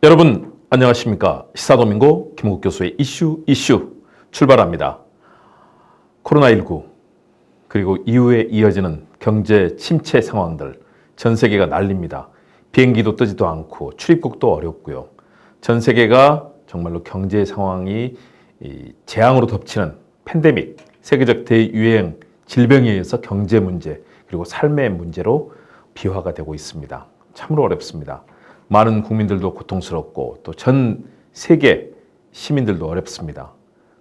여러분 안녕하십니까? 시사도민고 김국국 교수의 이슈 출발합니다. 코로나19 그리고 이후에 이어지는 경제 침체 상황들, 전 세계가 난립니다. 비행기도 뜨지도 않고 출입국도 어렵고요. 전 세계가 정말로 경제 상황이 재앙으로 덮치는 팬데믹, 세계적 대유행 질병에 의해서 경제 문제 그리고 삶의 문제로 비화가 되고 있습니다. 참으로 어렵습니다. 많은 국민들도 고통스럽고 또 전 세계 시민들도 어렵습니다.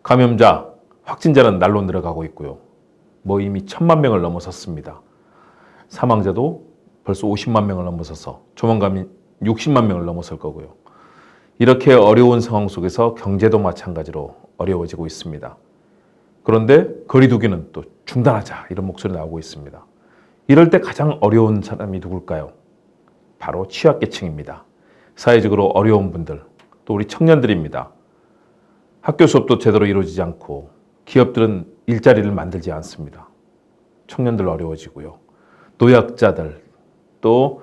감염자, 확진자는 날로 늘어가고 있고요. 이미 1,000만 명을 넘어섰습니다. 사망자도 벌써 50만 명을 넘어서서 조만간 60만 명을 넘어설 거고요. 이렇게 어려운 상황 속에서 경제도 마찬가지로 어려워지고 있습니다. 그런데 거리 두기는 또 중단하자 이런 목소리 나오고 있습니다. 이럴 때 가장 어려운 사람이 누굴까요? 바로 취약계층입니다. 사회적으로 어려운 분들, 또 우리 청년들입니다. 학교 수업도 제대로 이루어지지 않고 기업들은 일자리를 만들지 않습니다. 청년들 어려워지고요. 노약자들, 또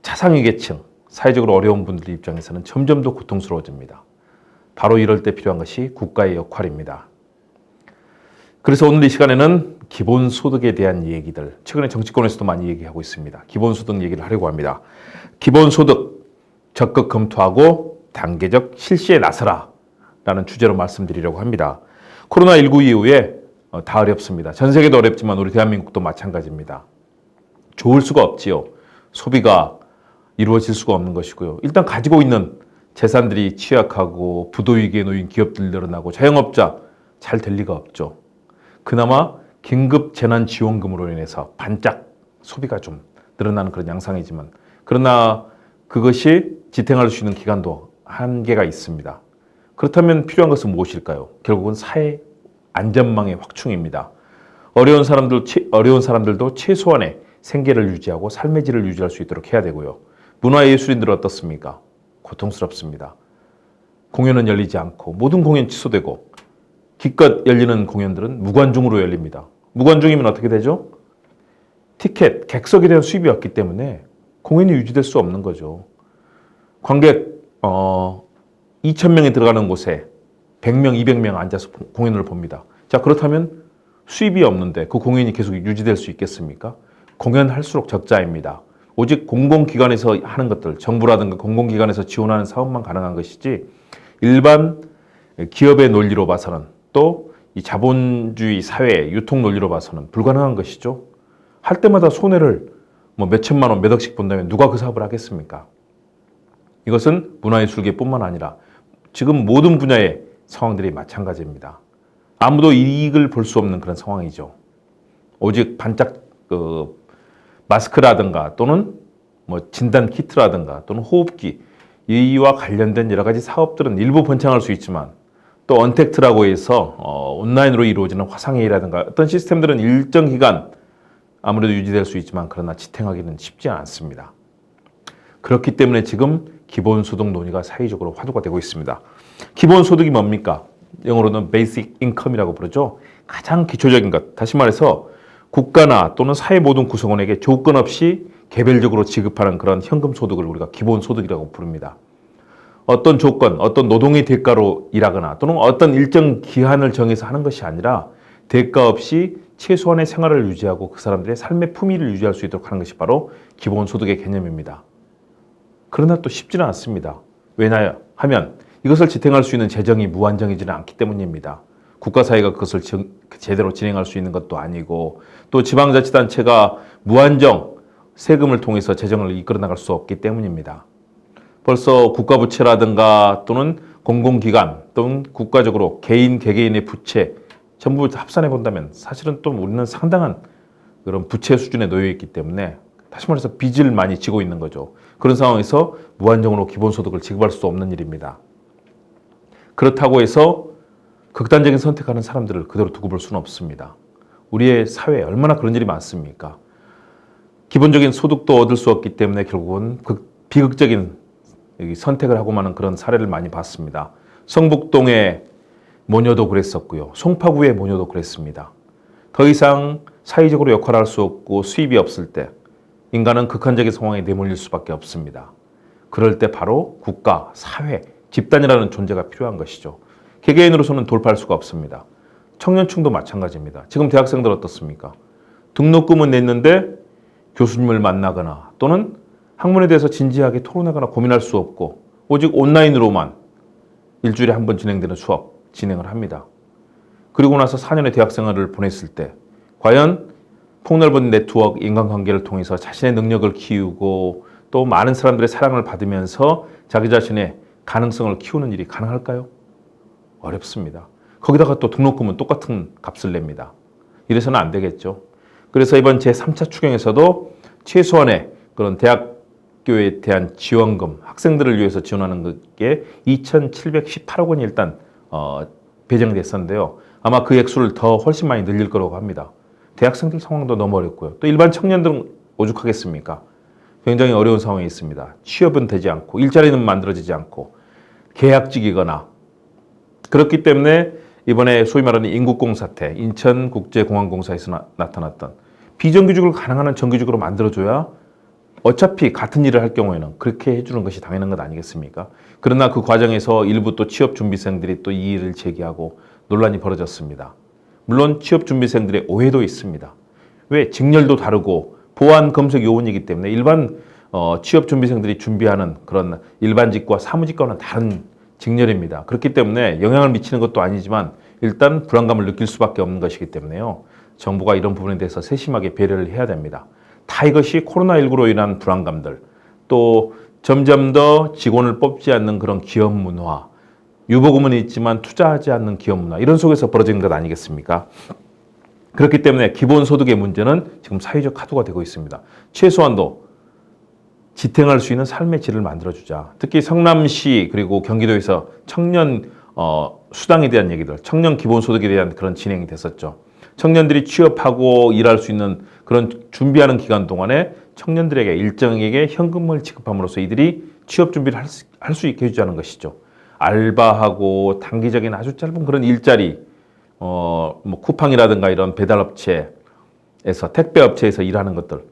차상위 계층, 사회적으로 어려운 분들 입장에서는 점점 더 고통스러워집니다. 바로 이럴 때 필요한 것이 국가의 역할입니다. 그래서 오늘 이 시간에는 기본소득에 대한 얘기들, 최근에 정치권에서도 많이 얘기하고 있습니다. 기본소득 얘기를 하려고 합니다. 기본소득 적극 검토하고 단계적 실시에 나서라 라는 주제로 말씀드리려고 합니다. 코로나19 이후에 다 어렵습니다. 전 세계도 어렵지만 우리 대한민국도 마찬가지입니다. 좋을 수가 없지요. 소비가 이루어질 수가 없는 것이고요. 일단 가지고 있는 재산들이 취약하고 부도위기에 놓인 기업들 늘어나고 자영업자 잘 될 리가 없죠. 그나마 긴급 재난지원금으로 인해서 반짝 소비가 좀 늘어나는 그런 양상이지만, 그러나 그것이 지탱할 수 있는 기간도 한계가 있습니다. 그렇다면 필요한 것은 무엇일까요? 결국은 사회 안전망의 확충입니다. 어려운 사람들도 최소한의 생계를 유지하고 삶의 질을 유지할 수 있도록 해야 되고요. 문화예술인들은 어떻습니까? 고통스럽습니다. 공연은 열리지 않고 모든 공연 취소되고 기껏 열리는 공연들은 무관중으로 열립니다. 무관중이면 어떻게 되죠? 티켓, 객석에 대한 수입이 없기 때문에 공연이 유지될 수 없는 거죠. 관객 2,000명이 들어가는 곳에 100명, 200명 앉아서 공연을 봅니다. 자, 그렇다면 수입이 없는데 그 공연이 계속 유지될 수 있겠습니까? 공연할수록 적자입니다. 오직 공공기관에서 하는 것들, 정부라든가 공공기관에서 지원하는 사업만 가능한 것이지 일반 기업의 논리로 봐서는, 또 이 자본주의 사회 유통 논리로 봐서는 불가능한 것이죠. 할 때마다 손해를 몇 천만 원, 몇 억씩 본다면 누가 그 사업을 하겠습니까? 이것은 문화예술계뿐만 아니라 지금 모든 분야의 상황들이 마찬가지입니다. 아무도 이익을 볼 수 없는 그런 상황이죠. 오직 반짝 마스크라든가 또는 진단 키트라든가 또는 호흡기, 이와 관련된 여러 가지 사업들은 일부 번창할 수 있지만, 또 언택트라고 해서 온라인으로 이루어지는 화상회의라든가 어떤 시스템들은 일정 기간 아무래도 유지될 수 있지만, 그러나 지탱하기는 쉽지 않습니다. 그렇기 때문에 지금 기본소득 논의가 사회적으로 화두가 되고 있습니다. 기본소득이 뭡니까? 영어로는 베이직 인컴이라고 부르죠. 가장 기초적인 것, 다시 말해서 국가나 또는 사회 모든 구성원에게 조건 없이 개별적으로 지급하는 그런 현금 소득을 우리가 기본소득이라고 부릅니다. 어떤 조건, 어떤 노동의 대가로 일하거나 또는 어떤 일정 기한을 정해서 하는 것이 아니라 대가 없이 최소한의 생활을 유지하고 그 사람들의 삶의 품위를 유지할 수 있도록 하는 것이 바로 기본소득의 개념입니다. 그러나 또 쉽지는 않습니다. 왜냐하면 이것을 지탱할 수 있는 재정이 무한정이지는 않기 때문입니다. 국가사회가 그것을 제대로 진행할 수 있는 것도 아니고, 또 지방자치단체가 무한정 세금을 통해서 재정을 이끌어 나갈 수 없기 때문입니다. 벌써 국가부채라든가 또는 공공기관 또는 국가적으로 개개인의 부채 전부 합산해 본다면 사실은 또 우리는 상당한 그런 부채 수준에 놓여 있기 때문에, 다시 말해서 빚을 많이 지고 있는 거죠. 그런 상황에서 무한정으로 기본소득을 지급할 수 없는 일입니다. 그렇다고 해서 극단적인 선택하는 사람들을 그대로 두고 볼 수는 없습니다. 우리의 사회에 얼마나 그런 일이 많습니까? 기본적인 소득도 얻을 수 없기 때문에 결국은 비극적인 선택을 하고 마는 그런 사례를 많이 봤습니다. 성북동의 모녀도 그랬었고요. 송파구의 모녀도 그랬습니다. 더 이상 사회적으로 역할할 수 없고 수입이 없을 때 인간은 극한적인 상황에 내몰릴 수밖에 없습니다. 그럴 때 바로 국가, 사회, 집단이라는 존재가 필요한 것이죠. 개개인으로서는 돌파할 수가 없습니다. 청년층도 마찬가지입니다. 지금 대학생들 어떻습니까? 등록금은 냈는데 교수님을 만나거나 또는 학문에 대해서 진지하게 토론하거나 고민할 수 없고 오직 온라인으로만 일주일에 한 번 진행되는 수업 진행을 합니다. 그리고 나서 4년의 대학생활을 보냈을 때 과연 폭넓은 네트워크, 인간관계를 통해서 자신의 능력을 키우고 또 많은 사람들의 사랑을 받으면서 자기 자신의 가능성을 키우는 일이 가능할까요? 어렵습니다. 거기다가 또 등록금은 똑같은 값을 냅니다. 이래서는 안 되겠죠. 그래서 이번 제3차 추경에서도 최소한의 그런 대학교에 대한 지원금, 학생들을 위해서 지원하는 게 2,718억 원이 일단 배정이 됐었는데요. 아마 그 액수를 더 훨씬 많이 늘릴 거라고 합니다. 대학생들 상황도 너무 어렵고요. 또 일반 청년들은 오죽하겠습니까? 굉장히 어려운 상황에 있습니다. 취업은 되지 않고 일자리는 만들어지지 않고 계약직이거나 그렇기 때문에 이번에 소위 말하는 인국공 사태, 인천국제공항공사에서 나타났던 비정규직을 가능한 정규직으로 만들어줘야 어차피 같은 일을 할 경우에는 그렇게 해주는 것이 당연한 것 아니겠습니까? 그러나 그 과정에서 일부 또 취업준비생들이 또 이 일을 제기하고 논란이 벌어졌습니다. 물론 취업준비생들의 오해도 있습니다. 왜? 직렬도 다르고 보안 검색 요원이기 때문에 일반 취업준비생들이 준비하는 그런 일반직과 사무직과는 다른 직렬입니다. 그렇기 때문에 영향을 미치는 것도 아니지만 일단 불안감을 느낄 수밖에 없는 것이기 때문에요. 정부가 이런 부분에 대해서 세심하게 배려를 해야 됩니다. 다 이것이 코로나19로 인한 불안감들, 또 점점 더 직원을 뽑지 않는 그런 기업 문화, 유보금은 있지만 투자하지 않는 기업 문화, 이런 속에서 벌어지는 것 아니겠습니까? 그렇기 때문에 기본소득의 문제는 지금 사회적 화두가 되고 있습니다. 최소한도 지탱할 수 있는 삶의 질을 만들어주자. 특히 성남시 그리고 경기도에서 청년 수당에 대한 얘기들, 청년 기본소득에 대한 그런 진행이 됐었죠. 청년들이 취업하고 일할 수 있는 그런 준비하는 기간 동안에 청년들에게 일정에게 현금을 지급함으로써 이들이 취업 준비를 할 수 있게 해주자는 것이죠. 알바하고 단기적인 아주 짧은 그런 일자리, 뭐 쿠팡이라든가 이런 배달업체에서 택배업체에서 일하는 것들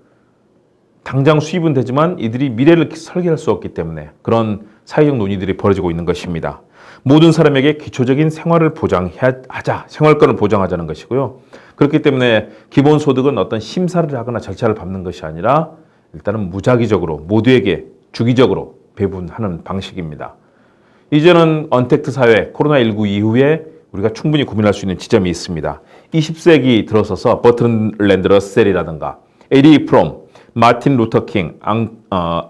당장 수입은 되지만 이들이 미래를 설계할 수 없기 때문에 그런 사회적 논의들이 벌어지고 있는 것입니다. 모든 사람에게 기초적인 생활을 보장하자, 생활권을 보장하자는 것이고요. 그렇기 때문에 기본소득은 어떤 심사를 하거나 절차를 밟는 것이 아니라 일단은 무작위적으로 모두에게 주기적으로 배분하는 방식입니다. 이제는 언택트 사회, 코로나19 이후에 우리가 충분히 고민할 수 있는 지점이 있습니다. 20세기 들어서서 버트랜드 러셀이라든가 에리 프롬, 마틴 루터 킹,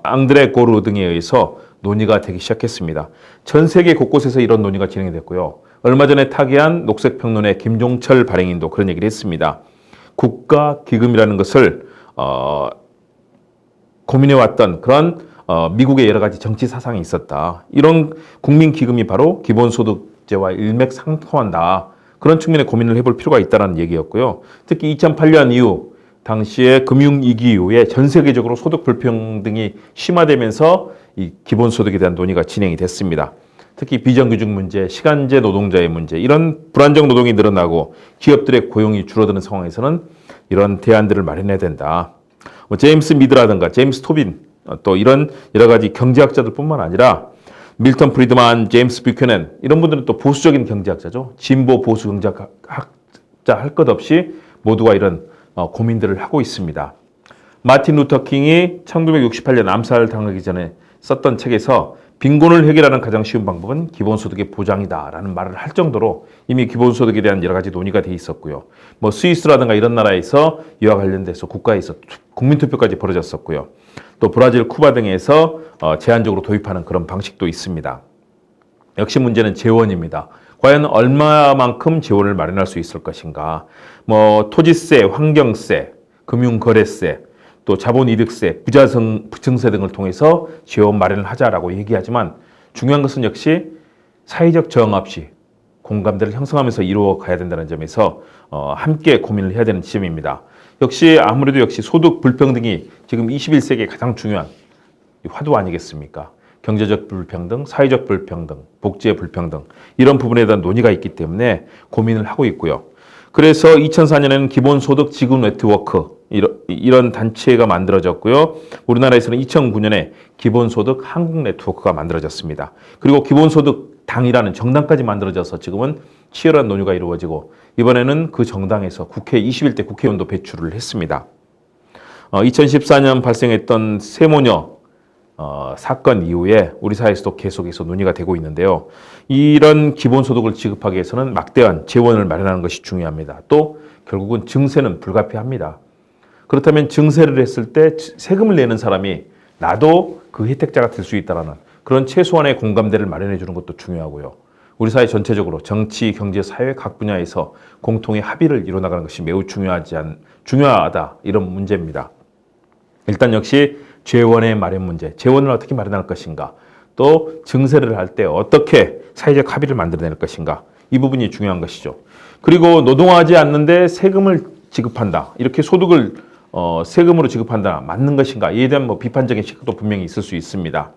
앙드레 고르 등에 의해서 논의가 되기 시작했습니다. 전 세계 곳곳에서 이런 논의가 진행이 됐고요. 얼마 전에 타계한 녹색평론의 김종철 발행인도 그런 얘기를 했습니다. 국가기금이라는 것을 고민해왔던 그런 미국의 여러 가지 정치 사상이 있었다. 이런 국민기금이 바로 기본소득제와 일맥상통한다. 그런 측면에 고민을 해볼 필요가 있다는 얘기였고요. 특히 2008년 이후 당시에 금융위기 이후에 전 세계적으로 소득 불평등이 심화되면서 이 기본소득에 대한 논의가 진행이 됐습니다. 특히 비정규직 문제, 시간제 노동자의 문제, 이런 불안정 노동이 늘어나고 기업들의 고용이 줄어드는 상황에서는 이런 대안들을 마련해야 된다. 제임스 미드라든가 제임스 토빈, 또 이런 여러 가지 경제학자들뿐만 아니라 밀턴 프리드만, 제임스 뷰캐넌 이런 분들은 또 보수적인 경제학자죠. 진보 보수 경제학자 할 것 없이 모두가 이런 고민들을 하고 있습니다. 마틴 루터 킹이 1968년 암살당하기 전에 썼던 책에서 빈곤을 해결하는 가장 쉬운 방법은 기본소득의 보장이다라는 말을 할 정도로 이미 기본소득에 대한 여러 가지 논의가 돼 있었고요. 뭐 스위스라든가 이런 나라에서 이와 관련돼서 국가에서 국민투표까지 벌어졌었고요. 또 브라질, 쿠바 등에서 제한적으로 도입하는 그런 방식도 있습니다. 역시 문제는 재원입니다. 과연 얼마만큼 재원을 마련할 수 있을 것인가? 뭐 토지세, 환경세, 금융거래세, 또 자본이득세, 부증세 등을 통해서 재원 마련을 하자라고 얘기하지만 중요한 것은 역시 사회적 저항 없이 공감대를 형성하면서 이루어 가야 된다는 점에서 함께 고민을 해야 되는 지점입니다. 아무래도 소득 불평등이 지금 21세기에 가장 중요한 화두 아니겠습니까? 경제적 불평등, 사회적 불평등, 복지의 불평등 이런 부분에 대한 논의가 있기 때문에 고민을 하고 있고요. 그래서 2004년에는 기본소득 지급 네트워크 이런 단체가 만들어졌고요. 우리나라에서는 2009년에 기본소득 한국 네트워크가 만들어졌습니다. 그리고 기본소득 당이라는 정당까지 만들어져서 지금은 치열한 논의가 이루어지고 이번에는 그 정당에서 국회 21대 국회의원도 배출을 했습니다. 2014년 발생했던 세모녀 사건 이후에 우리 사회에서도 계속해서 논의가 되고 있는데요. 이런 기본소득을 지급하기 위해서는 막대한 재원을 마련하는 것이 중요합니다. 또 결국은 증세는 불가피합니다. 그렇다면 증세를 했을 때 세금을 내는 사람이 나도 그 혜택자가 될 수 있다는 그런 최소한의 공감대를 마련해 주는 것도 중요하고요. 우리 사회 전체적으로 정치, 경제, 사회 각 분야에서 공통의 합의를 이뤄나가는 것이 매우 중요하다 이런 문제입니다. 일단 역시 재원의 마련 문제, 재원을 어떻게 마련할 것인가, 또 증세를 할 때 어떻게 사회적 합의를 만들어낼 것인가, 이 부분이 중요한 것이죠. 그리고 노동하지 않는데 세금을 지급한다, 이렇게 소득을 세금으로 지급한다, 맞는 것인가, 이에 대한 비판적인 시각도 분명히 있을 수 있습니다.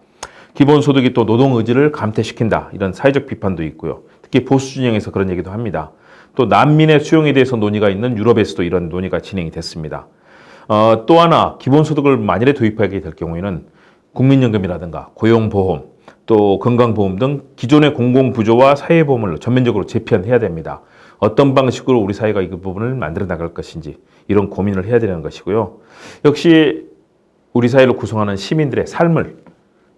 기본소득이 또 노동 의지를 감퇴시킨다, 이런 사회적 비판도 있고요. 특히 보수 진영에서 그런 얘기도 합니다. 또 난민의 수용에 대해서 논의가 있는 유럽에서도 이런 논의가 진행이 됐습니다. 또 하나 기본소득을 만일에 도입하게 될 경우에는 국민연금이라든가 고용보험, 또 건강보험 등 기존의 공공부조와 사회보험을 전면적으로 재편해야 됩니다. 어떤 방식으로 우리 사회가 이 부분을 만들어 나갈 것인지 이런 고민을 해야 되는 것이고요. 역시 우리 사회를 구성하는 시민들의 삶을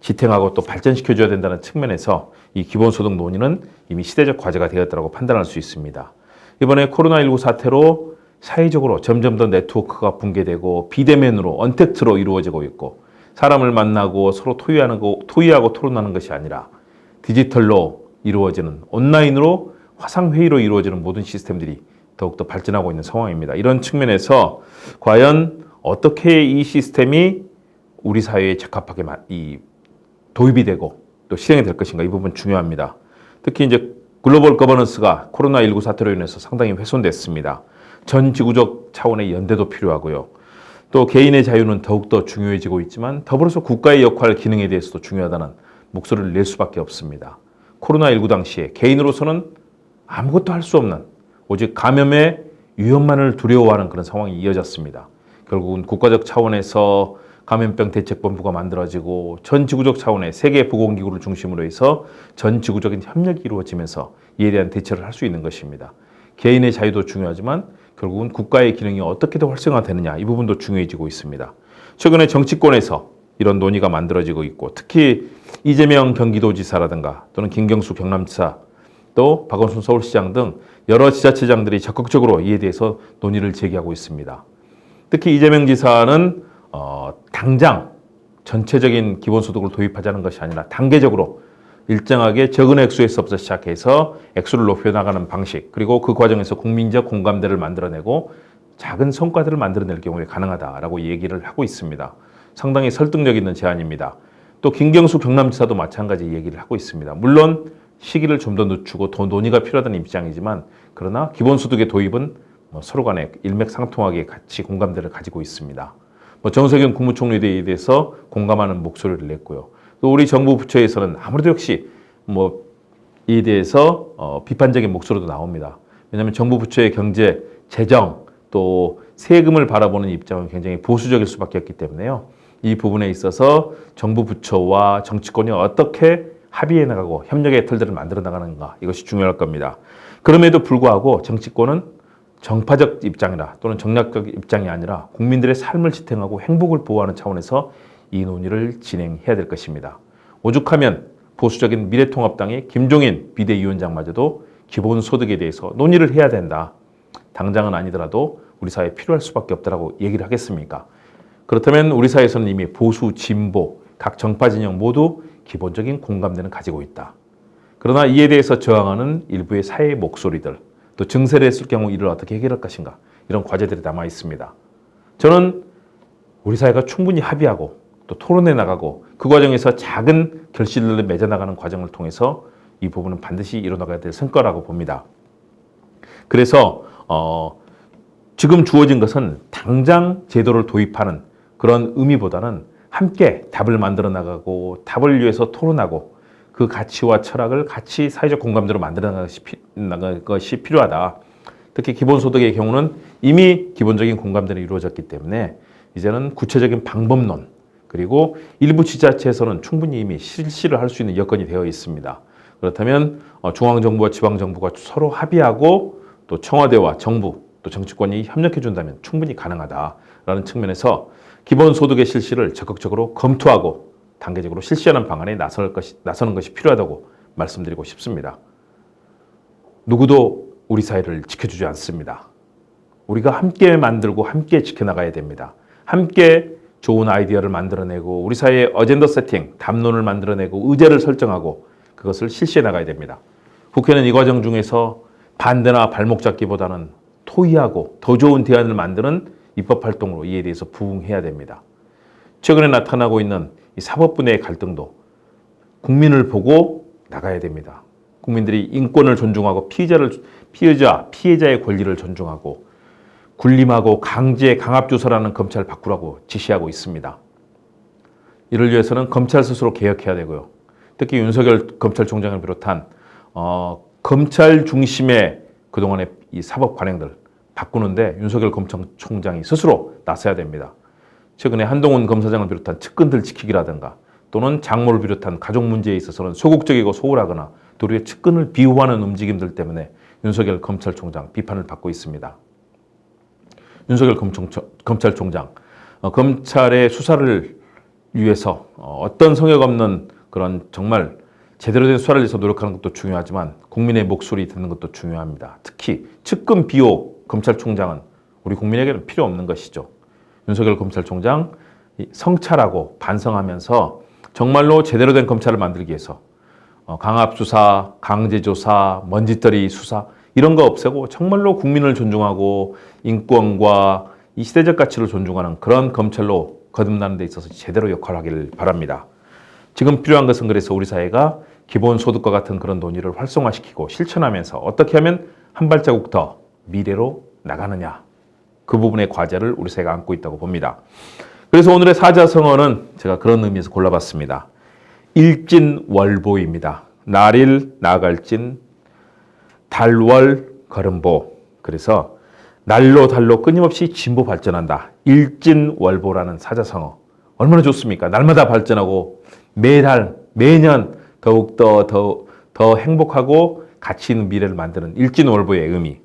지탱하고 또 발전시켜줘야 된다는 측면에서 이 기본소득 논의는 이미 시대적 과제가 되었다고 판단할 수 있습니다. 이번에 코로나19 사태로 사회적으로 점점 더 네트워크가 붕괴되고 비대면으로 언택트로 이루어지고 있고 사람을 만나고 서로 토의하고 토론하는 것이 아니라 디지털로 이루어지는 온라인으로 화상회의로 이루어지는 모든 시스템들이 더욱더 발전하고 있는 상황입니다. 이런 측면에서 과연 어떻게 이 시스템이 우리 사회에 적합하게 도입이 되고 또 실행이 될 것인가, 이 부분 중요합니다. 특히 이제 글로벌 거버넌스가 코로나19 사태로 인해서 상당히 훼손됐습니다. 전 지구적 차원의 연대도 필요하고요. 또 개인의 자유는 더욱더 중요해지고 있지만 더불어서 국가의 역할, 기능에 대해서도 중요하다는 목소리를 낼 수밖에 없습니다. 코로나19 당시에 개인으로서는 아무것도 할 수 없는 오직 감염의 위험만을 두려워하는 그런 상황이 이어졌습니다. 결국은 국가적 차원에서 감염병 대책본부가 만들어지고 전 지구적 차원의 세계보건기구를 중심으로 해서 전 지구적인 협력이 이루어지면서 이에 대한 대처를 할 수 있는 것입니다. 개인의 자유도 중요하지만 결국은 국가의 기능이 어떻게 더 활성화되느냐, 이 부분도 중요해지고 있습니다. 최근에 정치권에서 이런 논의가 만들어지고 있고 특히 이재명 경기도지사라든가 또는 김경수 경남지사 또 박원순 서울시장 등 여러 지자체장들이 적극적으로 이에 대해서 논의를 제기하고 있습니다. 특히 이재명 지사는 당장 전체적인 기본소득을 도입하자는 것이 아니라 단계적으로 일정하게 적은 액수에서부터 시작해서 액수를 높여나가는 방식, 그리고 그 과정에서 국민적 공감대를 만들어내고 작은 성과들을 만들어낼 경우에 가능하다라고 얘기를 하고 있습니다. 상당히 설득력 있는 제안입니다. 또 김경수 경남지사도 마찬가지 얘기를 하고 있습니다. 물론 시기를 좀 더 늦추고 더 논의가 필요하다는 입장이지만 그러나 기본소득의 도입은 서로 간에 일맥상통하게 같이 공감대를 가지고 있습니다. 정세균 국무총리에 대해서 공감하는 목소리를 냈고요. 또 우리 정부 부처에서는 아무래도 역시 이에 대해서 비판적인 목소리도 나옵니다. 왜냐하면 정부 부처의 경제, 재정, 또 세금을 바라보는 입장은 굉장히 보수적일 수밖에 없기 때문에요. 이 부분에 있어서 정부 부처와 정치권이 어떻게 합의해 나가고 협력의 틀들을 만들어 나가는가, 이것이 중요할 겁니다. 그럼에도 불구하고 정치권은 정파적 입장이나 또는 정략적 입장이 아니라 국민들의 삶을 지탱하고 행복을 보호하는 차원에서 이 논의를 진행해야 될 것입니다. 오죽하면 보수적인 미래통합당의 김종인 비대위원장마저도 기본소득에 대해서 논의를 해야 된다, 당장은 아니더라도 우리 사회에 필요할 수밖에 없다라고 얘기를 하겠습니까? 그렇다면 우리 사회에서는 이미 보수, 진보, 각 정파 진영 모두 기본적인 공감대는 가지고 있다. 그러나 이에 대해서 저항하는 일부의 사회의 목소리들, 또 증세를 했을 경우 이를 어떻게 해결할 것인가, 이런 과제들이 남아 있습니다. 저는 우리 사회가 충분히 합의하고 또 토론해 나가고 그 과정에서 작은 결실을 맺어 나가는 과정을 통해서 이 부분은 반드시 이뤄나가야 될 성과라고 봅니다. 그래서 지금 주어진 것은 당장 제도를 도입하는 그런 의미보다는 함께 답을 만들어 나가고 답을 위해서 토론하고 그 가치와 철학을 같이 사회적 공감대로 만들어 나가는 것이 필요하다. 특히 기본소득의 경우는 이미 기본적인 공감대는 이루어졌기 때문에 이제는 구체적인 방법론, 그리고 일부 지자체에서는 충분히 이미 실시를 할 수 있는 여건이 되어 있습니다. 그렇다면 중앙정부와 지방정부가 서로 합의하고 또 청와대와 정부 또 정치권이 협력해 준다면 충분히 가능하다라는 측면에서 기본소득의 실시를 적극적으로 검토하고 단계적으로 실시하는 방안에 나서는 것이 필요하다고 말씀드리고 싶습니다. 누구도 우리 사회를 지켜주지 않습니다. 우리가 함께 만들고 함께 지켜나가야 됩니다. 함께 좋은 아이디어를 만들어내고 우리 사회의 어젠더 세팅, 담론을 만들어내고 의제를 설정하고 그것을 실시해 나가야 됩니다. 국회는 이 과정 중에서 반대나 발목 잡기보다는 토의하고 더 좋은 대안을 만드는 입법활동으로 이에 대해서 부응해야 됩니다. 최근에 나타나고 있는 이 사법부내의 갈등도 국민을 보고 나가야 됩니다. 국민들이 인권을 존중하고 피해자의 권리를 존중하고 군림하고 강제 강압조사라는 검찰 바꾸라고 지시하고 있습니다. 이를 위해서는 검찰 스스로 개혁해야 되고요. 특히 윤석열 검찰총장을 비롯한 검찰 중심의 그동안의 이 사법 관행들 바꾸는데 윤석열 검찰총장이 스스로 나서야 됩니다. 최근에 한동훈 검사장을 비롯한 측근들 지키기라든가 또는 장모를 비롯한 가족 문제에 있어서는 소극적이고 소홀하거나 도리어 측근을 비호하는 움직임들 때문에 윤석열 검찰총장 비판을 받고 있습니다. 윤석열 검찰총장, 검찰의 수사를 위해서 어떤 성역 없는 그런 정말 제대로 된 수사를 위해서 노력하는 것도 중요하지만 국민의 목소리 듣는 것도 중요합니다. 특히 측근 비호 검찰총장은 우리 국민에게는 필요 없는 것이죠. 윤석열 검찰총장 성찰하고 반성하면서 정말로 제대로 된 검찰을 만들기 위해서 강압수사, 강제조사, 먼지떨이 수사 이런 거 없애고 정말로 국민을 존중하고 인권과 이 시대적 가치를 존중하는 그런 검찰로 거듭나는 데 있어서 제대로 역할을 하기를 바랍니다. 지금 필요한 것은 그래서 우리 사회가 기본소득과 같은 그런 논의를 활성화시키고 실천하면서 어떻게 하면 한 발자국 더 미래로 나가느냐 그 부분의 과제를 우리 사회가 안고 있다고 봅니다. 그래서 오늘의 사자성어는 제가 그런 의미에서 골라봤습니다. 일진월보입니다. 날일 나갈진 달월 걸음보. 그래서 날로 달로 끊임없이 진보 발전한다. 일진월보라는 사자성어. 얼마나 좋습니까? 날마다 발전하고 매달 매년 더욱더 더 행복하고 가치 있는 미래를 만드는 일진월보의 의미.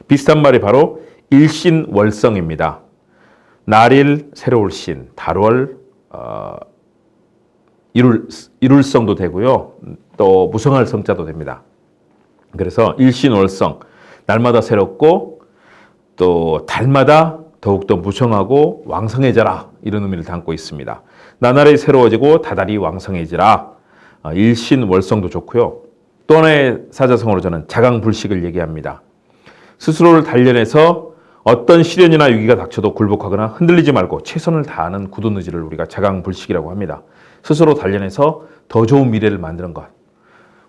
비슷한 말이 바로 일신월성입니다. 날일 새로울 신, 달월 이룰성도 되고요. 또 무성할 성자도 됩니다. 그래서 일신월성, 날마다 새롭고 또 달마다 더욱더 무성하고 왕성해져라 이런 의미를 담고 있습니다. 나날이 새로워지고 다달이 왕성해지라. 일신월성도 좋고요. 또 하나의 사자성어로 저는 자강불식을 얘기합니다. 스스로를 단련해서 어떤 시련이나 위기가 닥쳐도 굴복하거나 흔들리지 말고 최선을 다하는 굳은 의지를 우리가 자강불식이라고 합니다. 스스로 단련해서 더 좋은 미래를 만드는 것.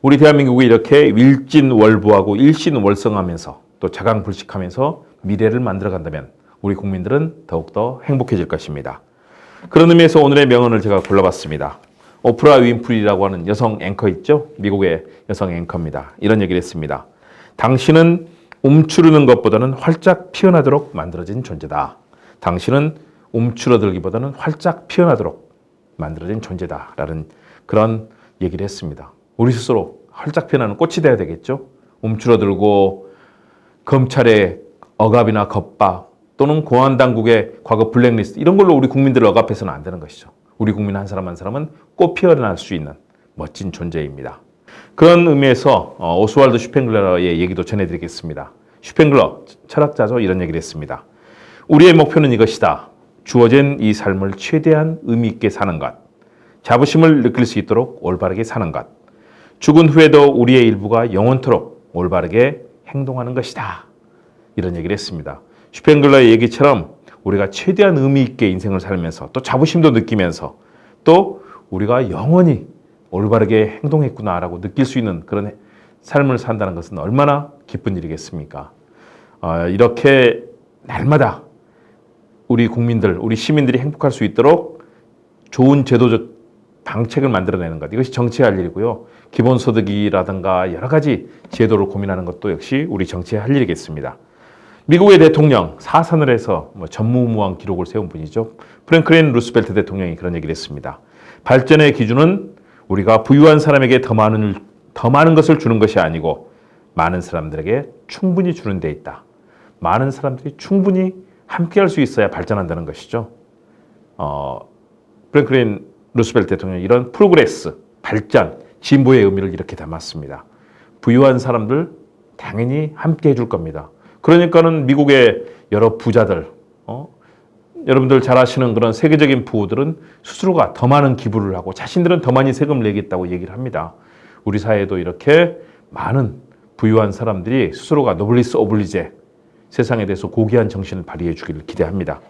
우리 대한민국이 이렇게 일진월보하고 일신월성하면서 또 자강불식하면서 미래를 만들어간다면 우리 국민들은 더욱더 행복해질 것입니다. 그런 의미에서 오늘의 명언을 제가 골라봤습니다. 오프라 윈프리라고 하는 여성 앵커 있죠? 미국의 여성 앵커입니다. 이런 얘기를 했습니다. 당신은 움츠르는 것보다는 활짝 피어나도록 만들어진 존재다. 당신은 움츠러들기보다는 활짝 피어나도록 만들어진 존재다. 라는 그런 얘기를 했습니다. 우리 스스로 활짝 피어나는 꽃이 돼야 되겠죠? 움츠러들고 검찰의 억압이나 겁박 또는 공안당국의 과거 블랙리스트 이런 걸로 우리 국민들을 억압해서는 안 되는 것이죠. 우리 국민 한 사람 한 사람은 꽃 피어날 수 있는 멋진 존재입니다. 그런 의미에서 오스왈드 슈팽글러의 얘기도 전해드리겠습니다. 슈팽글러 철학자죠. 이런 얘기를 했습니다. 우리의 목표는 이것이다. 주어진 이 삶을 최대한 의미 있게 사는 것. 자부심을 느낄 수 있도록 올바르게 사는 것. 죽은 후에도 우리의 일부가 영원토록 올바르게 행동하는 것이다. 이런 얘기를 했습니다. 슈팽글러의 얘기처럼 우리가 최대한 의미 있게 인생을 살면서 또 자부심도 느끼면서 또 우리가 영원히 올바르게 행동했구나라고 느낄 수 있는 그런 삶을 산다는 것은 얼마나 기쁜 일이겠습니까? 이렇게 날마다 우리 국민들, 우리 시민들이 행복할 수 있도록 좋은 제도적 방책을 만들어내는 것. 이것이 정치할 일이고요. 기본소득이라든가 여러 가지 제도를 고민하는 것도 역시 우리 정치의 할 일이겠습니다. 미국의 대통령, 사선을 해서 전무후무한 기록을 세운 분이죠. 프랭클린 루스벨트 대통령이 그런 얘기를 했습니다. 발전의 기준은 우리가 부유한 사람에게 더 많은 것을 주는 것이 아니고 많은 사람들에게 충분히 주는 데 있다. 많은 사람들이 충분히 함께할 수 있어야 발전한다는 것이죠. 프랭클린 루스벨트 대통령이 이런 프로그레스, 발전, 진보의 의미를 이렇게 담았습니다. 부유한 사람들 당연히 함께 해줄 겁니다. 그러니까는 미국의 여러 부자들, 여러분들 잘 아시는 그런 세계적인 부호들은 스스로가 더 많은 기부를 하고 자신들은 더 많이 세금을 내겠다고 얘기를 합니다. 우리 사회에도 이렇게 많은 부유한 사람들이 스스로가 노블리스 오블리제, 세상에 대해서 고귀한 정신을 발휘해 주기를 기대합니다.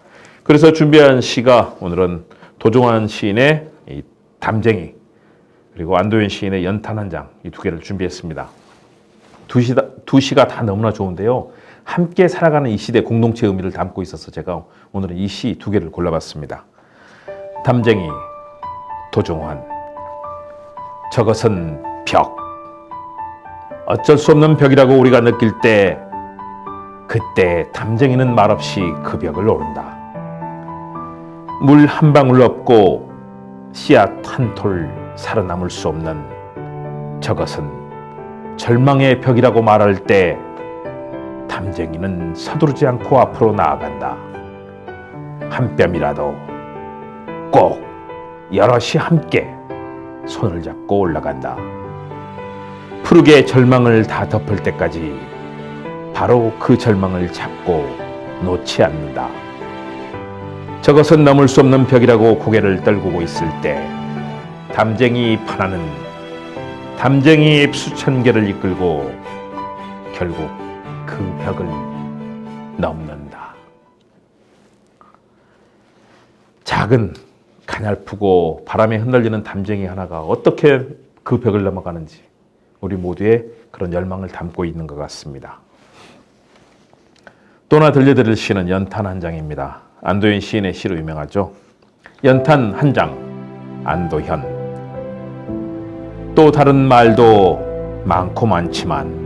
그래서 준비한 시가 오늘은 도종환 시인의 이 담쟁이, 그리고 안도현 시인의 연탄 한 장, 이 두 개를 준비했습니다. 두 시가 다 너무나 좋은데요. 함께 살아가는 이 시대 공동체 의미를 담고 있어서 제가 오늘은 이 시 두 개를 골라봤습니다. 담쟁이, 도종환. 저것은 벽. 어쩔 수 없는 벽이라고 우리가 느낄 때 그때 담쟁이는 말없이 그 벽을 오른다. 물 한 방울 없고 씨앗 한 톨 살아남을 수 없는 저것은 절망의 벽이라고 말할 때 담쟁이는 서두르지 않고 앞으로 나아간다. 한 뼘이라도 꼭 여럿이 함께 손을 잡고 올라간다. 푸르게 절망을 다 덮을 때까지 바로 그 절망을 잡고 놓지 않는다. 저것은 넘을 수 없는 벽이라고 고개를 떨구고 있을 때 담쟁이 파나는 담쟁이의 수천 개를 이끌고 결국 그 벽을 넘는다. 작은 가냘프고 바람에 흩날리는 담쟁이 하나가 어떻게 그 벽을 넘어가는지 우리 모두의 그런 열망을 담고 있는 것 같습니다. 또 하나 들려드릴 시는 연탄 한 장입니다. 안도현 시인의 시로 유명하죠. 연탄 한 장, 안도현. 또 다른 말도 많고 많지만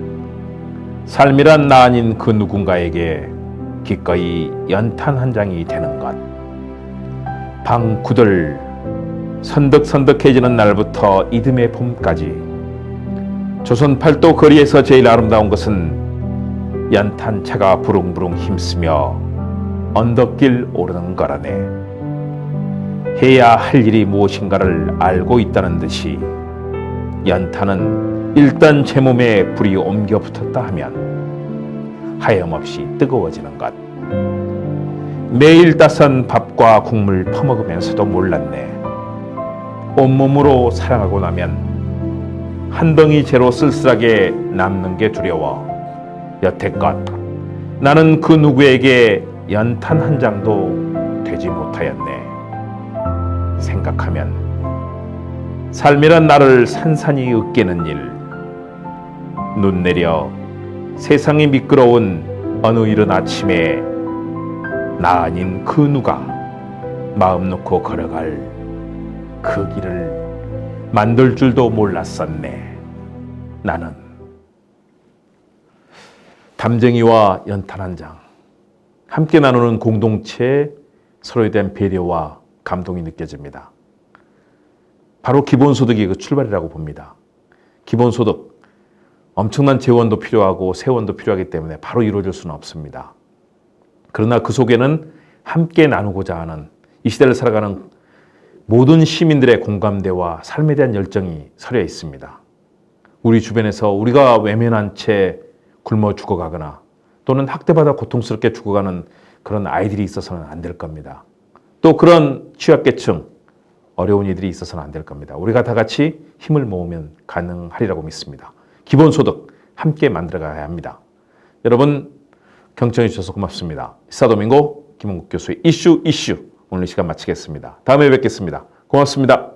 삶이란 나 아닌 그 누군가에게 기꺼이 연탄 한 장이 되는 것. 방구들 선득선득해지는 날부터 이듬해 봄까지 조선 팔도 거리에서 제일 아름다운 것은 연탄차가 부릉부릉 힘쓰며 언덕길 오르는 거라네. 해야 할 일이 무엇인가를 알고 있다는 듯이 연탄은 일단 제 몸에 불이 옮겨 붙었다 하면 하염없이 뜨거워지는 것. 매일 따선 밥과 국물 퍼먹으면서도 몰랐네. 온몸으로 사랑하고 나면 한 덩이 채로 쓸쓸하게 남는 게 두려워 여태껏 나는 그 누구에게 연탄 한 장도 되지 못하였네. 생각하면 삶이란 나를 산산이 으깨는 일. 눈 내려 세상이 미끄러운 어느 이른 아침에 나 아닌 그 누가 마음 놓고 걸어갈 그 길을 만들 줄도 몰랐었네. 나는. 담쟁이와 연탄 한 장, 함께 나누는 공동체에 서로에 대한 배려와 감동이 느껴집니다. 바로 기본소득이 그 출발이라고 봅니다. 기본소득, 엄청난 재원도 필요하고 세원도 필요하기 때문에 바로 이루어질 수는 없습니다. 그러나 그 속에는 함께 나누고자 하는 이 시대를 살아가는 모든 시민들의 공감대와 삶에 대한 열정이 서려 있습니다. 우리 주변에서 우리가 외면한 채 굶어 죽어가거나 또는 학대받아 고통스럽게 죽어가는 그런 아이들이 있어서는 안 될 겁니다. 또 그런 취약계층, 어려운 이들이 있어서는 안 될 겁니다. 우리가 다 같이 힘을 모으면 가능하리라고 믿습니다. 기본소득 함께 만들어가야 합니다. 여러분 경청해 주셔서 고맙습니다. 시사도밍고 김홍국 교수의 이슈 오늘 이 시간 마치겠습니다. 다음에 뵙겠습니다. 고맙습니다.